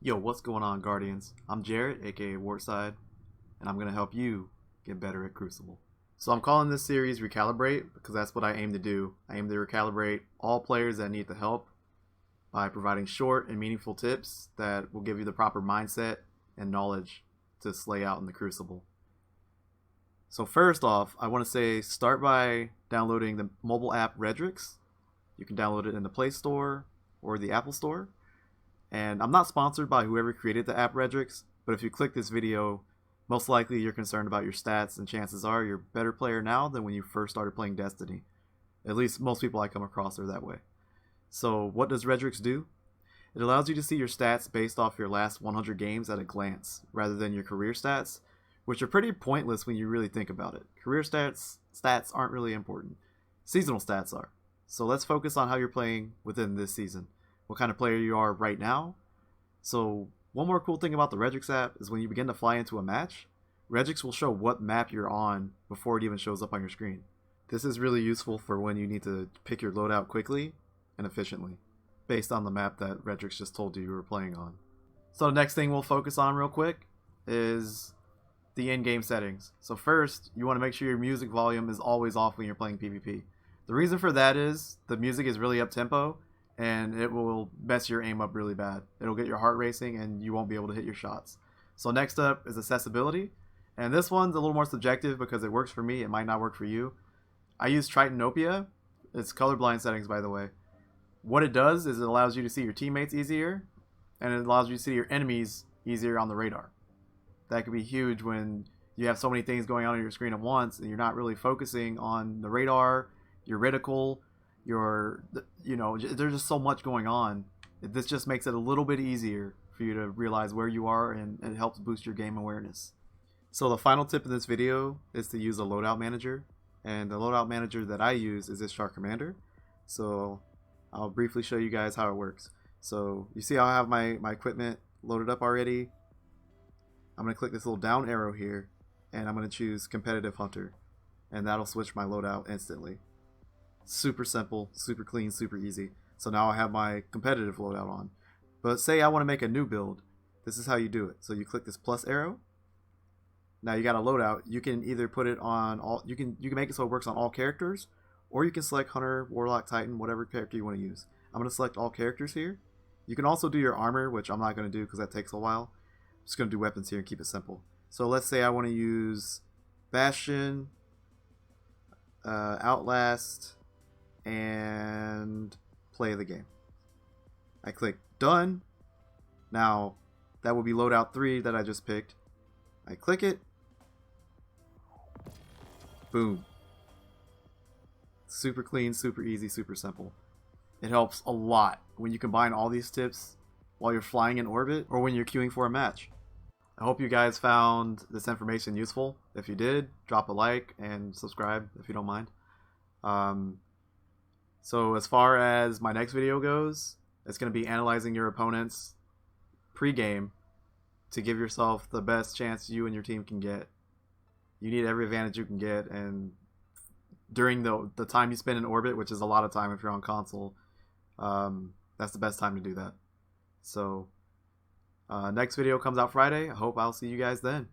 Yo, what's going on, Guardians? I'm Jared, aka Wartside, and I'm going to help you get better at Crucible. So I'm calling this series Recalibrate because that's what I aim to do. I aim to recalibrate all players that need the help by providing short and meaningful tips that will give you the proper mindset and knowledge to slay out in the Crucible. So first off, I want to say start by downloading the mobile app Redrix. You can download it in the Play Store or the Apple Store. And I'm not sponsored by whoever created the app Redrix, but if you click this video, most likely you're concerned about your stats, and chances are you're a better player now than when you first started playing Destiny. At least most people I come across are that way. So what does Redrix do? It allows you to see your stats based off your last 100 games at a glance, rather than your career stats, which are pretty pointless when you really think about it. Career stats aren't really important. Seasonal stats are. So let's focus on how you're playing within this season. What kind of player you are right now. So one more cool thing about the Redrix app is when you begin to fly into a match, Redrix will show what map you're on before it even shows up on your screen. This is really useful for when you need to pick your loadout quickly and efficiently, based on the map that Redrix just told you were playing on. So the next thing we'll focus on real quick is the in-game settings. So first, you want to make sure your music volume is always off when you're playing PvP. The reason for that is the music is really up-tempo, and it will mess your aim up really bad. It'll get your heart racing and you won't be able to hit your shots. So next up is accessibility, and this one's a little more subjective because it works for me, it might not work for you. I use Tritonopia. It's colorblind settings, by the way. What it does is it allows you to see your teammates easier, and it allows you to see your enemies easier on the radar. That could be huge when you have so many things going on your screen at once and you're not really focusing on the radar, your reticle, there's just so much going on. This just makes it a little bit easier for you to realize where you are, and it helps boost your game awareness. So the final tip in this video is to use a Loadout Manager, and the Loadout Manager that I use is Ishtar Commander. So I'll briefly show you guys how it works. So you see how I have my equipment loaded up already. I'm going to click this little down arrow here, and I'm going to choose Competitive Hunter, and that'll switch my loadout instantly. Super simple, super clean, super easy. So now I have my competitive loadout on. But say I want to make a new build. This is how you do it. So you click this plus arrow. Now you got a loadout. You can either put it on all. You can make it so it works on all characters, or you can select Hunter, Warlock, Titan, whatever character you want to use. I'm going to select all characters here. You can also do your armor, which I'm not going to do because that takes a while. I'm just going to do weapons here and keep it simple. So let's say I want to use Bastion, Outlast, and play the game. I click done. Now that will be loadout 3 that I just picked. I click it. Boom. Super clean, super easy, super simple. It helps a lot when you combine all these tips while you're flying in orbit or when you're queuing for a match. I hope you guys found this information useful. If you did, drop a like and subscribe if you don't mind. So as far as my next video goes, it's going to be analyzing your opponents pre-game to give yourself the best chance you and your team can get. You need every advantage you can get, and during the time you spend in orbit, which is a lot of time if you're on console, that's the best time to do that. So next video comes out Friday. I hope I'll see you guys then.